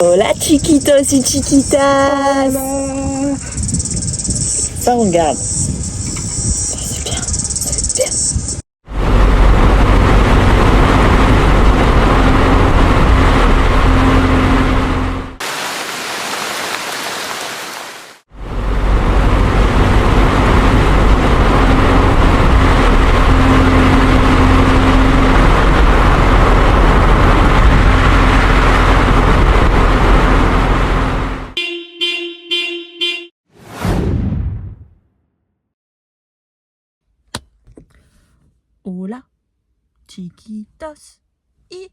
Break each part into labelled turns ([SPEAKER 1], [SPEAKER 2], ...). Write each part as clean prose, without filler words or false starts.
[SPEAKER 1] Hola chiquitos y chiquitas. Ça regarde. Ça c'est bien, c'est bien. Hola, chiquitas y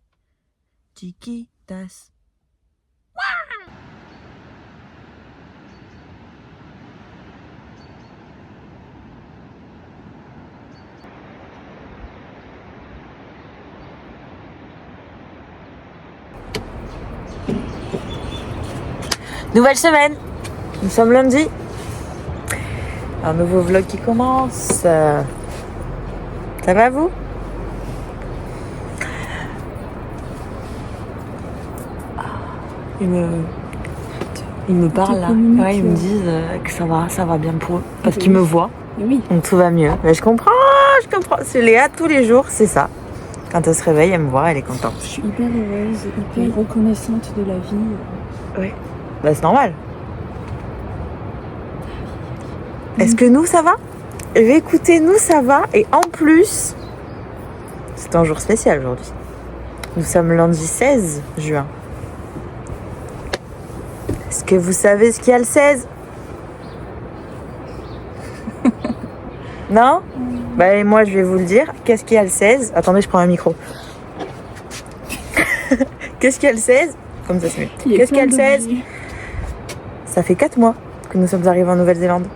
[SPEAKER 1] chiquitas. Nouvelle semaine, nous sommes lundi. Un nouveau vlog qui commence. Ça va vous? Ils me parlent là. Ouais, ils me disent que ça va bien pour eux. Parce qu'ils me voient. Oui. Donc tout va mieux. Mais je comprends. C'est Léa tous les jours, c'est ça. Quand elle se réveille, elle me voit, elle est contente.
[SPEAKER 2] Je suis hyper heureuse, hyper reconnaissante de la vie.
[SPEAKER 1] Oui. Bah c'est normal. Est-ce que nous ça va? Écoutez, nous ça va. Et en plus, c'est un jour spécial aujourd'hui. Nous sommes lundi 16 juin. Est-ce que vous savez ce qu'il y a le 16? Non? Bah moi je vais vous le dire. Qu'est-ce qu'il y a le 16? Attendez, je prends un micro. Qu'est-ce qu'il y a le 16? Comme ça c'est mieux. Qu'est-ce qu'il y a le 16? Ça fait 4 mois que nous sommes arrivés en Nouvelle-Zélande.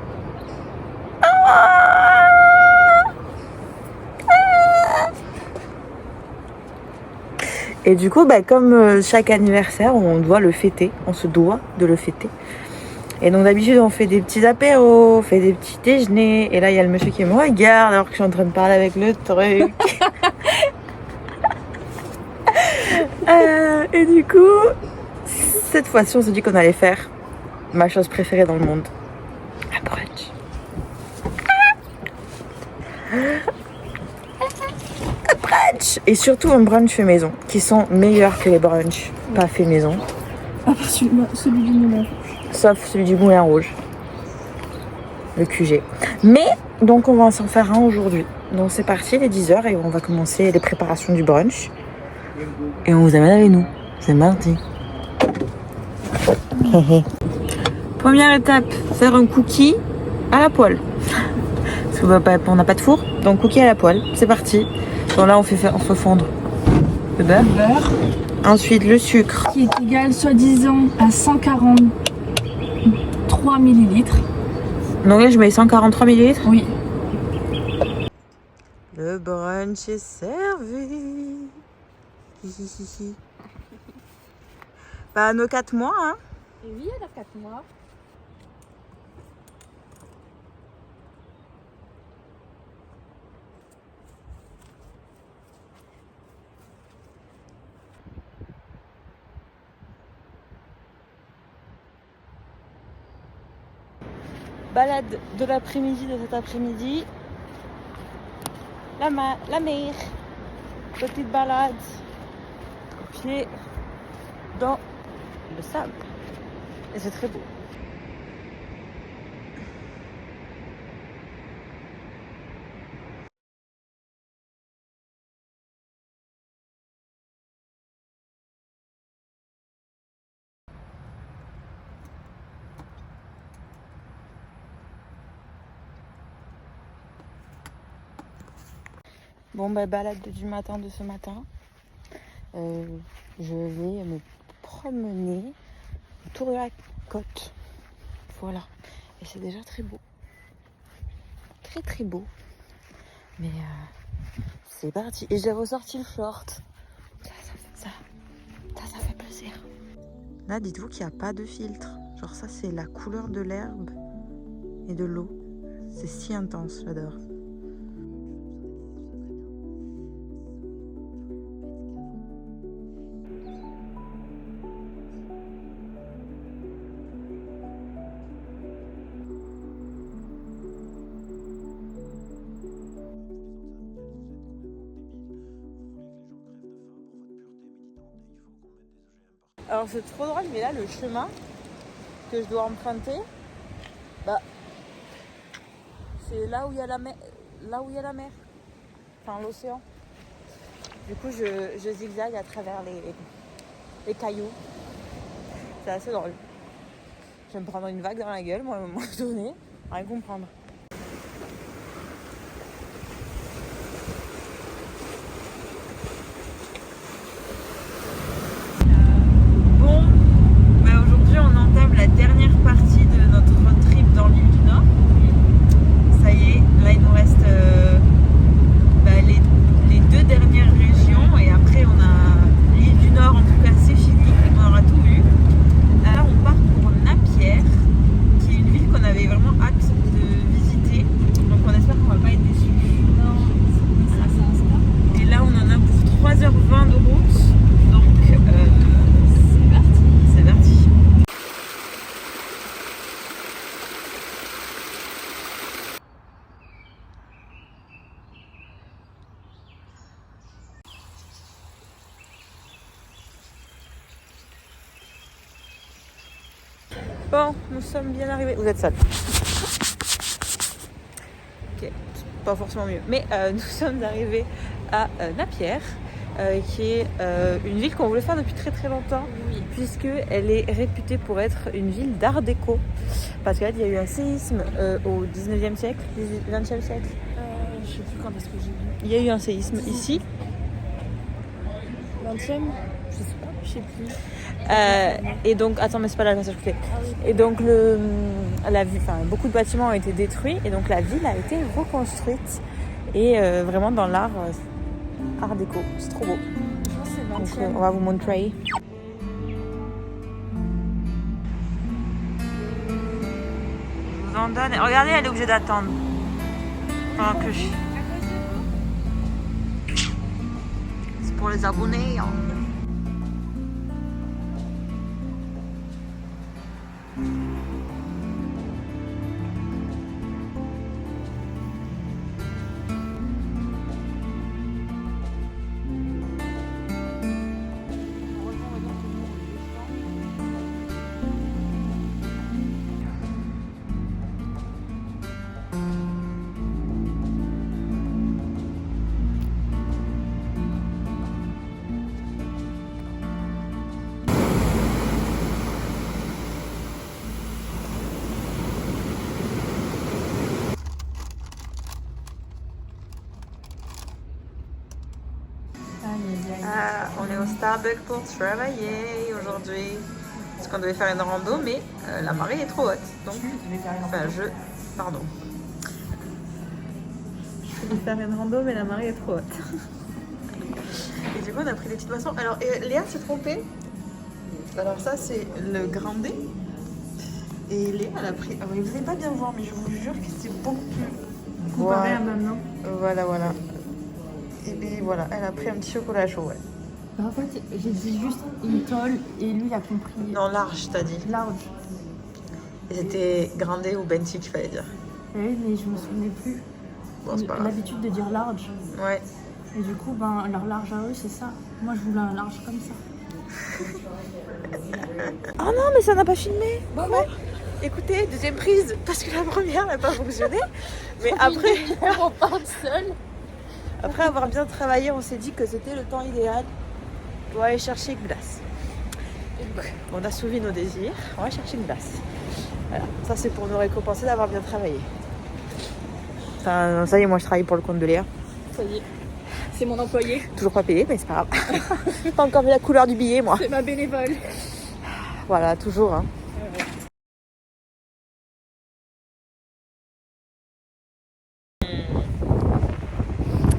[SPEAKER 1] Et du coup, bah, comme chaque anniversaire, on doit le fêter. On se doit de le fêter. Et donc d'habitude, on fait des petits apéros, on fait des petits déjeuners. Et là, il y a le monsieur qui me regarde alors que je suis en train de parler avec le truc. Et du coup, cette fois-ci, on s'est dit qu'on allait faire ma chose préférée dans le monde. Un brunch. Un brunch. Et surtout un brunch fait maison, qui sont meilleurs que les brunchs pas fait maison.
[SPEAKER 2] À part celui du Moulin Rouge.
[SPEAKER 1] Sauf celui du Moulin Rouge. Le QG. Mais, donc on va s'en faire un aujourd'hui. Donc c'est parti, il est 10h et on va commencer les préparations du brunch. Et on vous amène avec nous. C'est mardi. Première étape, faire un cookie à la poêle. Parce qu'on n'a pas de four, donc cookie à la poêle. C'est parti. Donc là, on fait fondre le beurre. Ensuite, le sucre.
[SPEAKER 2] Qui est égal, soi-disant, à 143 millilitres.
[SPEAKER 1] Donc là, je mets 143 millilitres.
[SPEAKER 2] Oui.
[SPEAKER 1] Le brunch est servi. Bah, nos 4 mois, hein.
[SPEAKER 2] Et oui, elle a 4 mois.
[SPEAKER 1] Balade de l'après-midi de cet après-midi. La mer. Petite balade. Pied dans le sable. Et c'est très beau. Bon, bah, balade du matin de ce matin. Je vais me promener autour de la côte. Voilà. Et c'est déjà très beau. Très très beau. Mais c'est parti. Et j'ai ressorti le short. Ça fait plaisir. Là, dites-vous qu'il n'y a pas de filtre. Genre ça, c'est la couleur de l'herbe et de l'eau. C'est si intense, j'adore. Alors c'est trop drôle, mais là le chemin que je dois emprunter, bah c'est là où il y a la mer, enfin l'océan. Du coup je zigzague à travers les cailloux. C'est assez drôle. Je vais me prendre une vague dans la gueule, moi, à un moment donné, rien comprendre. Bon, bah aujourd'hui on entame la dernière partie de notre road trip dans l'île du Nord. Ça y est, là il nous reste les 2 dernières régions et après on a l'île du Nord, en tout cas c'est fini, on aura tout vu. Là on part pour Napierre, qui est une ville qu'on avait vraiment hâte de visiter, donc on espère qu'on va pas être déçus. Et là on en a pour 3h20 de route, donc c'est parti. Bon, nous sommes bien arrivés. Vous êtes sale. Ok, pas forcément mieux. Mais nous sommes arrivés à Napierre, qui est une ville qu'on voulait faire depuis très très longtemps, puisqu'elle est réputée pour être une ville d'art déco. Parce qu'il y a eu un séisme au 19e siècle, 20e siècle.
[SPEAKER 2] Je sais plus quand est-ce que j'ai vu.
[SPEAKER 1] Il y a eu un séisme ici.
[SPEAKER 2] 20e? Je sais pas, je sais plus.
[SPEAKER 1] Et donc, attends, mais c'est pas là le message que je fais.
[SPEAKER 2] Ah oui.
[SPEAKER 1] Et donc, beaucoup de bâtiments ont été détruits et donc la ville a été reconstruite et vraiment dans l'art art déco. C'est trop beau.
[SPEAKER 2] Je pense que c'est
[SPEAKER 1] Donc,
[SPEAKER 2] 20e.
[SPEAKER 1] on va vous montrer. Je vous en donne. Regardez, elle est obligée d'attendre. Pendant que je... C'est pour les abonnés. Hein. Ah, on est au Starbucks pour travailler aujourd'hui. Parce qu'on devait faire une rando, mais la marée est trop haute. Donc, pardon. Je devais faire une rando, mais la marée est trop haute. Et du coup, on a pris des petites boissons. Alors, Léa s'est trompée. Alors, ça, c'est le Grand D. Et Léa, elle a pris. Ah, oui, vous n'allez pas bien voir, mais je vous jure que c'est beaucoup plus.
[SPEAKER 2] Comparé à maintenant.
[SPEAKER 1] Voilà. Et voilà, elle a pris un petit chocolat chaud, ouais.
[SPEAKER 2] Bah, en fait, j'ai dit juste une tôle et lui il a compris.
[SPEAKER 1] Non, large, t'as dit.
[SPEAKER 2] Large.
[SPEAKER 1] Et c'était Grandé ou Benti qu'il fallait dire.
[SPEAKER 2] Oui, mais je me souvenais plus.
[SPEAKER 1] Bon, c'est pas grave.
[SPEAKER 2] L'habitude de dire large.
[SPEAKER 1] Ouais.
[SPEAKER 2] Et du coup, ben, leur large à eux, c'est ça. Moi, je voulais un large comme ça.
[SPEAKER 1] Oh non, mais ça n'a pas filmé. Bon, ouais. Écoutez, deuxième prise, parce que la première n'a pas fonctionné. Mais après,
[SPEAKER 2] on part seul.
[SPEAKER 1] Après avoir bien travaillé, on s'est dit que c'était le temps idéal pour aller chercher une glace. Donc, on a soulevé nos désirs, on va chercher une glace. Voilà, ça c'est pour nous récompenser d'avoir bien travaillé. Enfin, ça y est, moi je travaille pour le compte de Léa.
[SPEAKER 2] Ça y est, c'est mon employé.
[SPEAKER 1] Toujours pas payé, mais c'est pas grave. Pas encore vu la couleur du billet, moi.
[SPEAKER 2] C'est ma bénévole.
[SPEAKER 1] Voilà, toujours. Hein.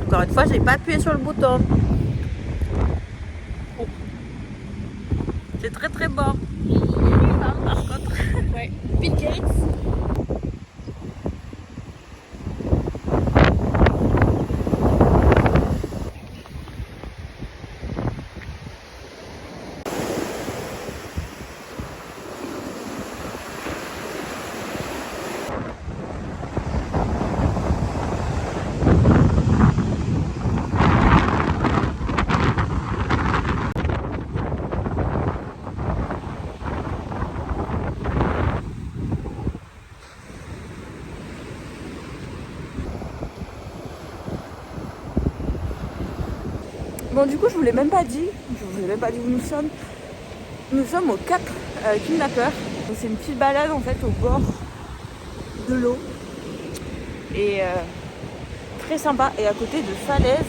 [SPEAKER 1] Encore une fois, je n'ai pas appuyé sur le bouton. Oh. C'est très très bon. Par contre.
[SPEAKER 2] Ouais. Bill Gates.
[SPEAKER 1] Bon, du coup, je vous l'ai même pas dit où nous sommes. Nous sommes au Cap Kidnapper. C'est une petite balade en fait au bord de l'eau. Et très sympa. Et à côté de falaises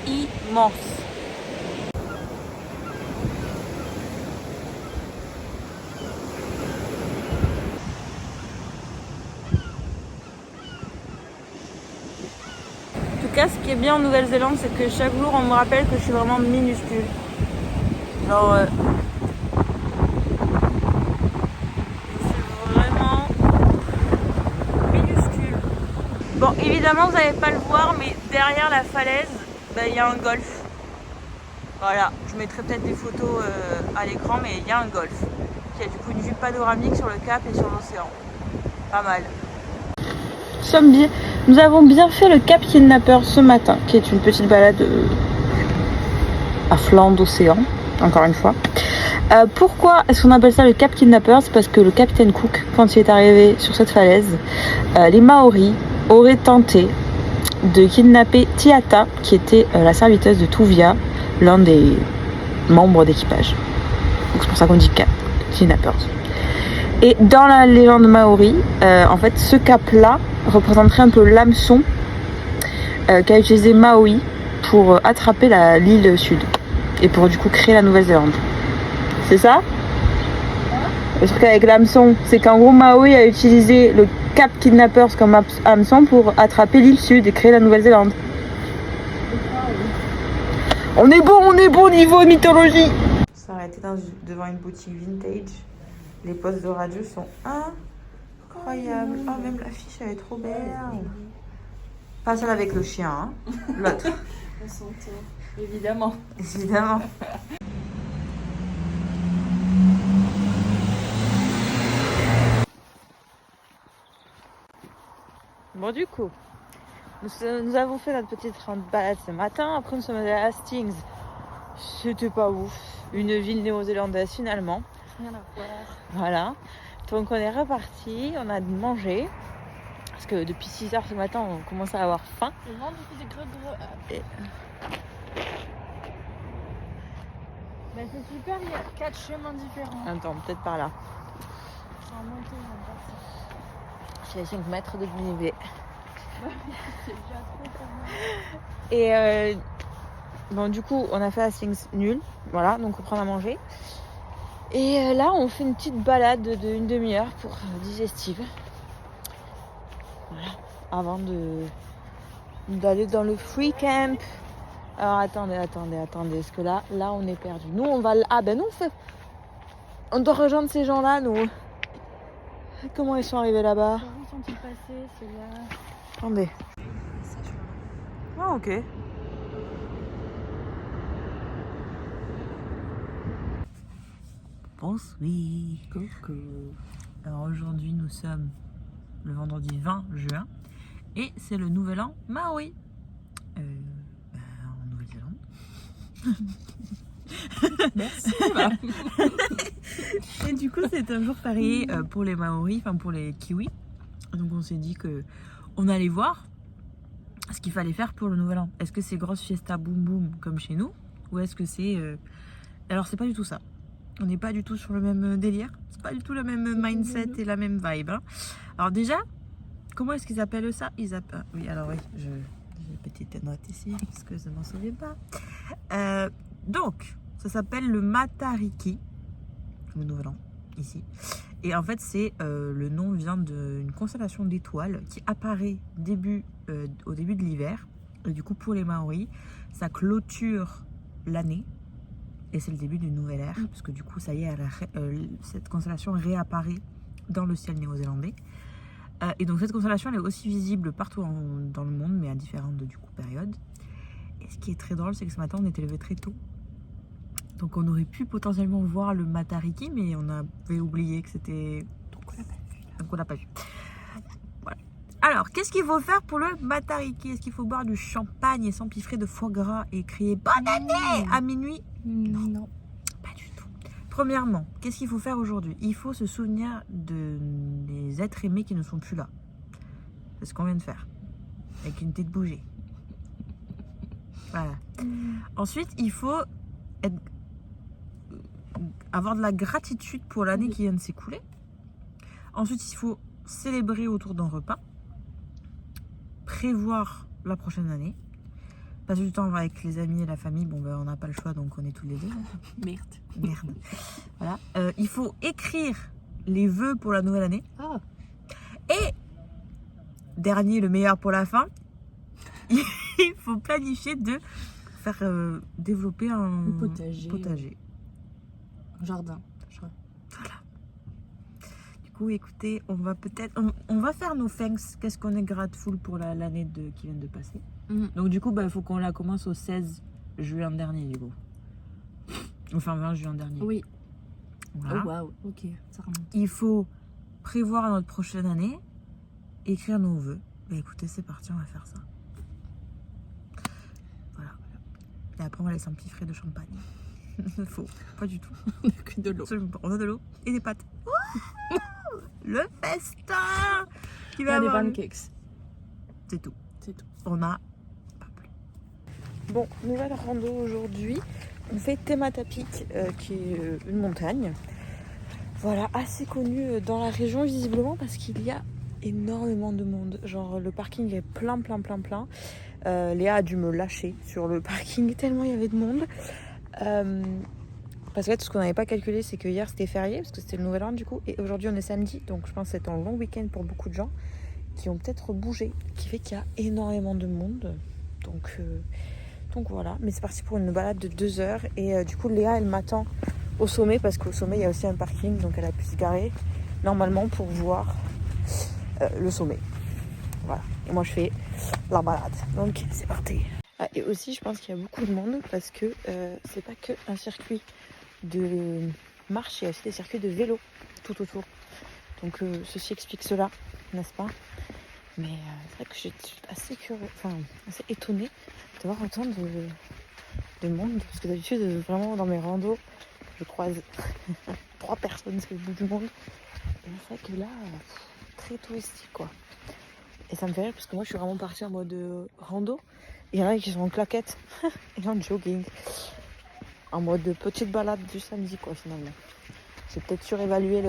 [SPEAKER 1] immenses. En tout cas, ce qui est bien en Nouvelle-Zélande, c'est que chaque jour, on me rappelle que je suis vraiment minuscule. Genre, je suis vraiment minuscule. Bon, évidemment, vous n'allez pas le voir, mais derrière la falaise, il y a un golfe. Voilà, je mettrai peut-être des photos à l'écran, mais il y a un golfe qui a du coup une vue panoramique sur le cap et sur l'océan. Pas mal. Nous avons bien fait le Cap Kidnapper ce matin, qui est une petite balade à flanc d'océan, encore une fois. Pourquoi est-ce qu'on appelle ça le Cap Kidnapper? C'est parce que le capitaine Cook, quand il est arrivé sur cette falaise, les Maoris auraient tenté de kidnapper Tiata, qui était la serviteuse de Tuvia, l'un des membres d'équipage. Donc c'est pour ça qu'on dit Cap Kidnappers. Et dans la légende maori, en fait, ce cap-là représenterait un peu l'hameçon qu'a utilisé Maui pour attraper l'île sud et pour du coup créer la Nouvelle-Zélande. C'est ça? Le truc avec l'hameçon, c'est qu'en gros Maui a utilisé le Cap Kidnappers comme hameçon pour attraper l'île sud et créer la Nouvelle-Zélande. On est bon niveau mythologie. On s'est arrêté devant une boutique vintage. Les postes de radio sont incroyables. Oh, même l'affiche, elle est trop belle. Pas celle avec le chien, hein. L'autre.
[SPEAKER 2] Évidemment.
[SPEAKER 1] Évidemment. Bon, du coup, nous avons fait notre petite balade ce matin. Après, nous sommes allés à Hastings. C'était pas ouf. Une ville néo-zélandaise finalement.
[SPEAKER 2] Rien à voir.
[SPEAKER 1] Voilà. Donc on est reparti, on a mangé. Parce que depuis 6h ce matin, on commence à avoir faim.
[SPEAKER 2] Le ventre faisait greu.
[SPEAKER 1] Et...
[SPEAKER 2] Bah, c'est super, il y a 4 chemins différents.
[SPEAKER 1] Attends, peut-être par là.
[SPEAKER 2] C'est en montée, j'aime pas ça.
[SPEAKER 1] J'ai 5 mètres de dénivelé.
[SPEAKER 2] C'est déjà trop pour moi.
[SPEAKER 1] Et bon, du coup, on a fait Hastings nul. Voilà, donc on prend à manger. Et là, on fait une petite balade d'une demi-heure pour digestive. Voilà, avant d'aller dans le free camp. Alors attendez, parce que là, on est perdu. Nous, on va... Ah ben non, on doit rejoindre ces gens-là, nous. Comment ils sont arrivés là-bas?
[SPEAKER 2] Par où sont-ils passés? C'est là.
[SPEAKER 1] Attendez. Ah, ok. Bonsoir. Coucou. Alors aujourd'hui, nous sommes le vendredi 20 juin et c'est le nouvel an Maori. En Nouvelle-Zélande.
[SPEAKER 2] Merci.
[SPEAKER 1] Et du coup, c'est un jour férié pour les Maoris, enfin pour les Kiwis. Donc on s'est dit que on allait voir ce qu'il fallait faire pour le nouvel an. Est-ce que c'est grosse fiesta boum boum comme chez nous, ou est-ce que c'est... Alors c'est pas du tout ça. On n'est pas du tout sur le même délire. C'est pas du tout le même mindset et la même vibe. Hein. Alors déjà, comment est-ce qu'ils appellent ça? Oui, alors oui, j'ai une petite note ici parce que je ne m'en souviens pas. Donc, ça s'appelle le Matariki, le nouvel an, ici. Et en fait, le nom vient d'une constellation d'étoiles qui apparaît au début de l'hiver. Et du coup, pour les Maoris, ça clôture l'année. Et c'est le début d'une nouvelle ère, parce que du coup, ça y est, cette constellation réapparaît dans le ciel néo-zélandais. Et donc cette constellation, elle est aussi visible partout dans le monde, mais à différentes périodes. Et ce qui est très drôle, c'est que ce matin, on était levé très tôt. Donc on aurait pu potentiellement voir le Matariki, mais on avait oublié que c'était... Donc on l'a pas vu. Voilà. Alors, qu'est-ce qu'il faut faire pour le Matariki? Est-ce qu'il faut boire du champagne et s'empiffrer de foie gras et crier « Bonne année » à minuit?
[SPEAKER 2] Non.
[SPEAKER 1] Pas du tout. Premièrement, qu'est-ce qu'il faut faire aujourd'hui? Il faut se souvenir des êtres aimés qui ne sont plus là. C'est ce qu'on vient de faire. Avec une tête bougée. Voilà. Ensuite, il faut avoir de la gratitude pour l'année qui vient de s'écouler. Ensuite, il faut célébrer autour d'un repas. Prévoir la prochaine année. Passer du temps avec les amis et la famille. Bon, ben, on n'a pas le choix, donc on est tous les deux. Merde. Voilà. Il faut écrire les vœux pour la nouvelle année.
[SPEAKER 2] Ah.
[SPEAKER 1] Et, dernier, le meilleur pour la fin, il faut planifier de faire développer un potager.
[SPEAKER 2] Jardin.
[SPEAKER 1] Voilà. Du coup, écoutez, on va peut-être... On va faire nos thanks. Qu'est-ce qu'on est grateful pour l'année qui vient de passer. Donc du coup, il faut qu'on la commence au 16 juin dernier, du coup. Enfin, 20 juin dernier.
[SPEAKER 2] Oui.
[SPEAKER 1] Voilà.
[SPEAKER 2] Oh waouh, ok, ça remonte.
[SPEAKER 1] Il faut prévoir notre prochaine année, écrire nos vœux. Bah écoutez, c'est parti, on va faire ça. Voilà. Et après, on va laisser un petit frais de champagne. Faux, pas du tout.
[SPEAKER 2] Que de l'eau.
[SPEAKER 1] Absolument pas. On a de l'eau et des pâtes. Le festin qui va
[SPEAKER 2] des
[SPEAKER 1] avoir
[SPEAKER 2] pancakes.
[SPEAKER 1] C'est tout.
[SPEAKER 2] C'est tout.
[SPEAKER 1] On a pas plus. Bon, nouvelle rando aujourd'hui. On fait Tematapik, qui est une montagne. Voilà, assez connue dans la région visiblement parce qu'il y a énormément de monde. Genre le parking est plein. Léa a dû me lâcher sur le parking tellement il y avait de monde. Parce que ce qu'on n'avait pas calculé, c'est que hier c'était férié, parce que c'était le nouvel an du coup, et aujourd'hui on est samedi, donc je pense que c'est un long week-end pour beaucoup de gens qui ont peut-être bougé, qui fait qu'il y a énormément de monde. Donc voilà, mais c'est parti pour une balade de 2 heures, et du coup Léa elle m'attend au sommet, parce qu'au sommet il y a aussi un parking, donc elle a pu se garer normalement pour voir le sommet. Voilà, et moi je fais la balade, donc c'est parti. Ah, et aussi je pense qu'il y a beaucoup de monde, parce que c'est pas que un circuit de marche, il y a aussi des circuits de vélo tout autour. Donc ceci explique cela, n'est-ce pas? Mais c'est vrai que je suis assez assez étonnée de voir autant de monde. Parce que d'habitude, vraiment dans mes randos, je croise 3 personnes, c'est le bout du monde. Et c'est vrai que là, très touristique quoi. Et ça me fait rire parce que moi je suis vraiment partie en mode rando. Il y en a qui sont en claquettes et en jogging. En mode de petite balade du samedi quoi finalement. J'ai peut-être surévalué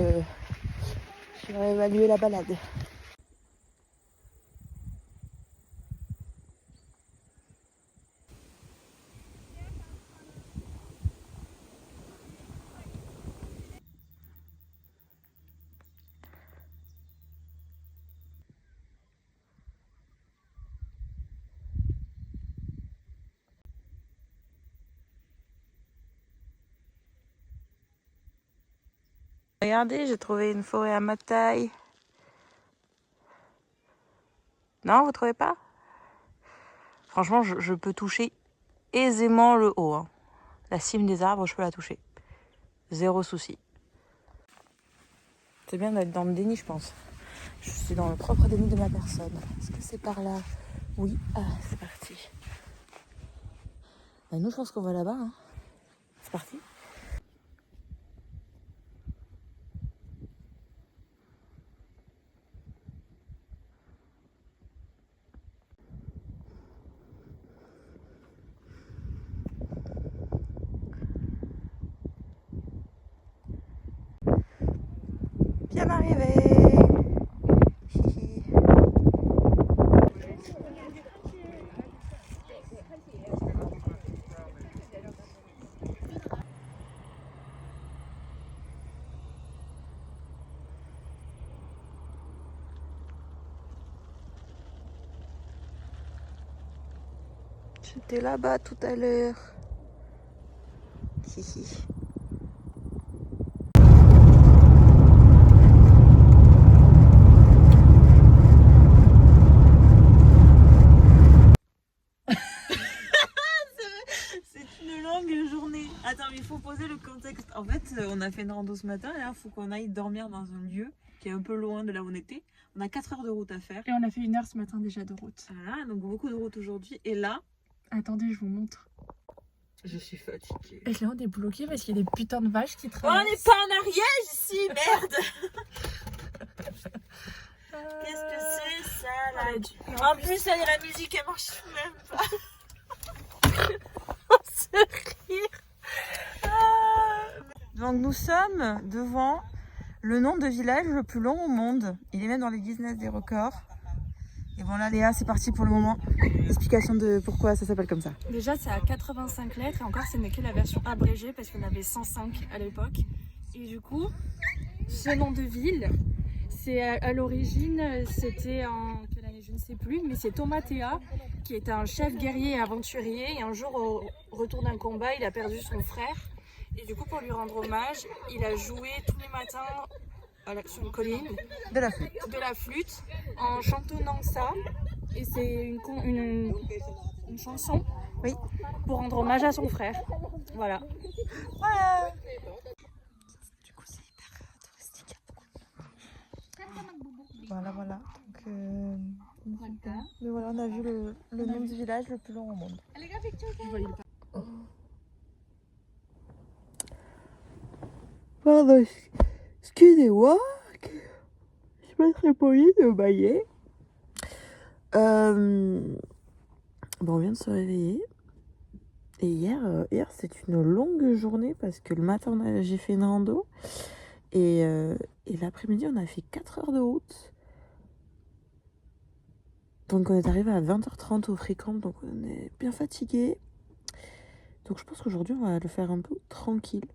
[SPEAKER 1] la balade. Regardez, j'ai trouvé une forêt à ma taille. Non, vous trouvez pas? Franchement, je peux toucher aisément le haut. Hein. La cime des arbres, je peux la toucher. Zéro souci. C'est bien d'être dans le déni, je pense. Je suis dans le propre déni de ma personne. Est-ce que c'est par là? Oui. Ah, c'est parti. Ben, nous, je pense qu'on va là-bas. Hein. C'est parti. Bien arrivé. J'étais là-bas tout à l'heure. Hihi. Attends, mais il faut poser le contexte. En fait, on a fait une rando ce matin et là, il faut qu'on aille dormir dans un lieu qui est un peu loin de là où on était. On a 4 heures de route à faire.
[SPEAKER 2] Et on a fait 1 heure ce matin déjà de route.
[SPEAKER 1] Voilà, donc beaucoup de route aujourd'hui. Et là...
[SPEAKER 2] Attendez, je vous montre.
[SPEAKER 1] Je suis fatiguée.
[SPEAKER 2] Et là, on est bloqué parce qu'il y a des putains de vaches qui
[SPEAKER 1] Oh,
[SPEAKER 2] traversent.
[SPEAKER 1] on n'est pas en Ariège ici, merde. Qu'est-ce que c'est ça là? En plus, la musique elle marche même pas. Donc nous sommes devant le nom de village le plus long au monde. Il est même dans les Guinness des records. Et bon là Léa, c'est parti pour le moment. Explication de pourquoi ça s'appelle comme ça.
[SPEAKER 2] Déjà, c'est à 85 lettres et encore, ce n'est que la version abrégée parce qu'on avait 105 à l'époque. Et du coup, ce nom de ville, c'est à l'origine, c'était en quelle année, je ne sais plus, mais c'est Thomas Théa qui était un chef guerrier et aventurier. Et un jour, au retour d'un combat, il a perdu son frère. Et du coup, pour lui rendre hommage, il a joué tous les matins sur une colline
[SPEAKER 1] De la flûte.
[SPEAKER 2] de la flûte en chantonnant ça. Et c'est une chanson,
[SPEAKER 1] Oui.
[SPEAKER 2] pour rendre hommage à son frère. Voilà.
[SPEAKER 1] Voilà. Du coup, c'est hyper touristique. Voilà. Donc, mais voilà, on a vu le nom du village le plus long au monde. Pardon, excusez-moi, je suis pas très polie de bailler. Bon, on vient de se réveiller. Et hier c'est une longue journée parce que le matin j'ai fait une rando et l'après-midi on a fait 4 heures de route. Donc on est arrivé à 20h30 au Free-Camp, donc on est bien fatigué. Donc je pense qu'aujourd'hui on va le faire un peu tranquille.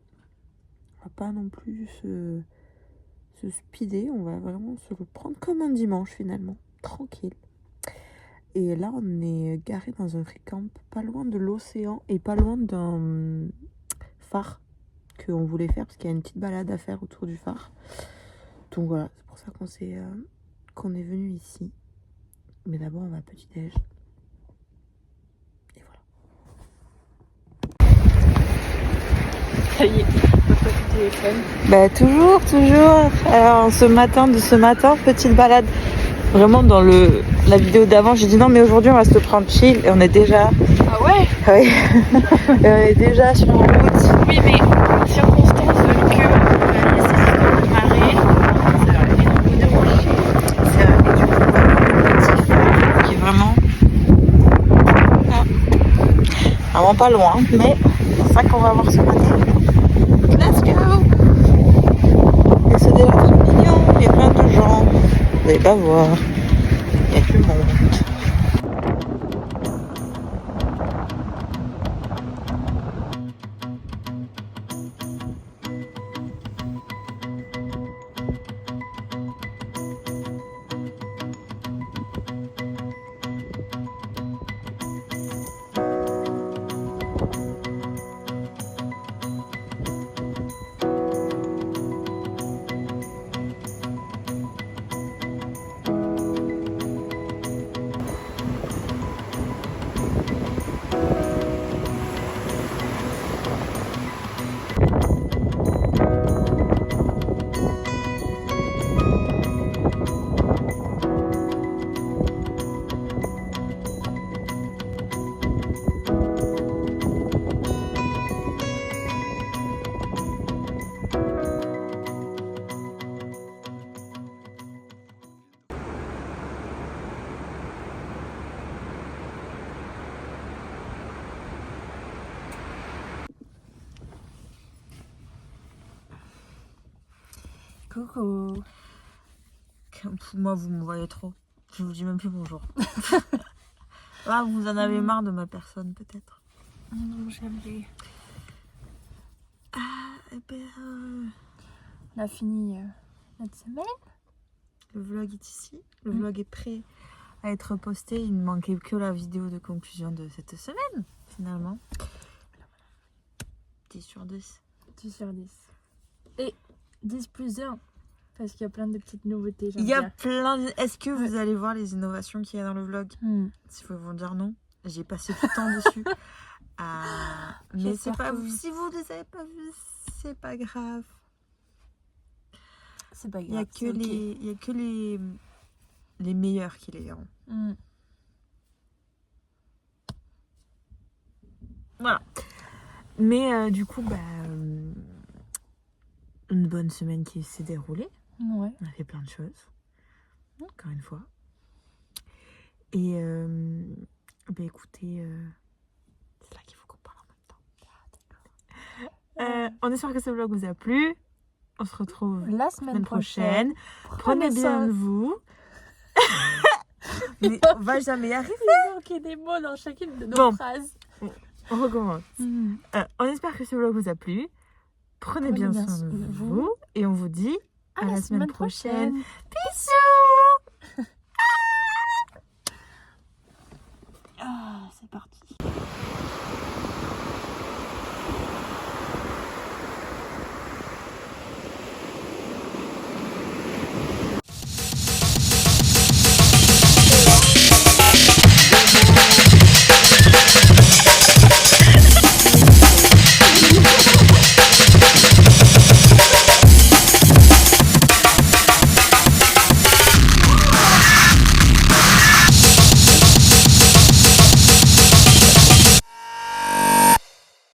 [SPEAKER 1] On va pas non plus se speeder, on va vraiment se le prendre comme un dimanche finalement, tranquille. Et là on est garé dans un Free-Camp pas loin de l'océan et pas loin d'un phare qu'on voulait faire parce qu'il y a une petite balade à faire autour du phare. Donc voilà, c'est pour ça qu'on est venu ici. Mais d'abord on va à petit déj. Et voilà.
[SPEAKER 2] Ça y est, votre petit téléphone.
[SPEAKER 1] Bah toujours. Alors ce matin, petite balade. Vraiment dans la vidéo d'avant, j'ai dit non mais aujourd'hui on va se prendre chill et on est déjà.
[SPEAKER 2] Ah ouais?
[SPEAKER 1] Oui. On est déjà sur la route.
[SPEAKER 2] Oui, mais circonstance que la nécessité de marée, ça va être débranché.
[SPEAKER 1] C'est vrai, et du coup on va prendre le petit phare qui est vraiment pas loin, mais c'est ça qu'on va voir ce matin. Let's go! Et c'est déjà très mignon, il y a plein de gens. Vous allez pas voir, il y a du monde.
[SPEAKER 2] Coucou.
[SPEAKER 1] Moi, vous me voyez trop. Je vous dis même plus bonjour. Là, vous en avez marre de ma personne, peut-être.
[SPEAKER 2] Non, j'aimerais. On a fini notre semaine.
[SPEAKER 1] Le vlog est ici. Le vlog est prêt à être posté. Il ne manquait que la vidéo de conclusion de cette semaine, finalement. 10 sur 10.
[SPEAKER 2] 10 sur 10. Et 10 plus 1. Parce qu'il y a plein de petites nouveautés.
[SPEAKER 1] Il y a plein de... Est-ce que vous allez voir les innovations qu'il y a dans le vlog? S'il faut vous dire non. J'ai passé tout le temps dessus. Mais c'est pas... Si vous ne les avez pas vus, c'est pas grave.
[SPEAKER 2] C'est pas grave.
[SPEAKER 1] Il y a que les meilleurs qui les verront. Voilà. Mais du coup, une bonne semaine qui s'est déroulée.
[SPEAKER 2] Ouais.
[SPEAKER 1] On a fait plein de choses. Encore une fois. Et écoutez, c'est là qu'il faut qu'on parle en même temps. On espère que ce vlog vous a plu. On se retrouve
[SPEAKER 2] La
[SPEAKER 1] semaine prochaine. Prenez bien de vous. Mais on va jamais y arriver.
[SPEAKER 2] Il manquait des mots dans chacune de nos phrases.
[SPEAKER 1] On recommence. On espère que ce vlog vous a plu. Prenez bien soin de vous. Et on vous dit à la semaine prochaine. Bisous.
[SPEAKER 2] Ah, c'est parti.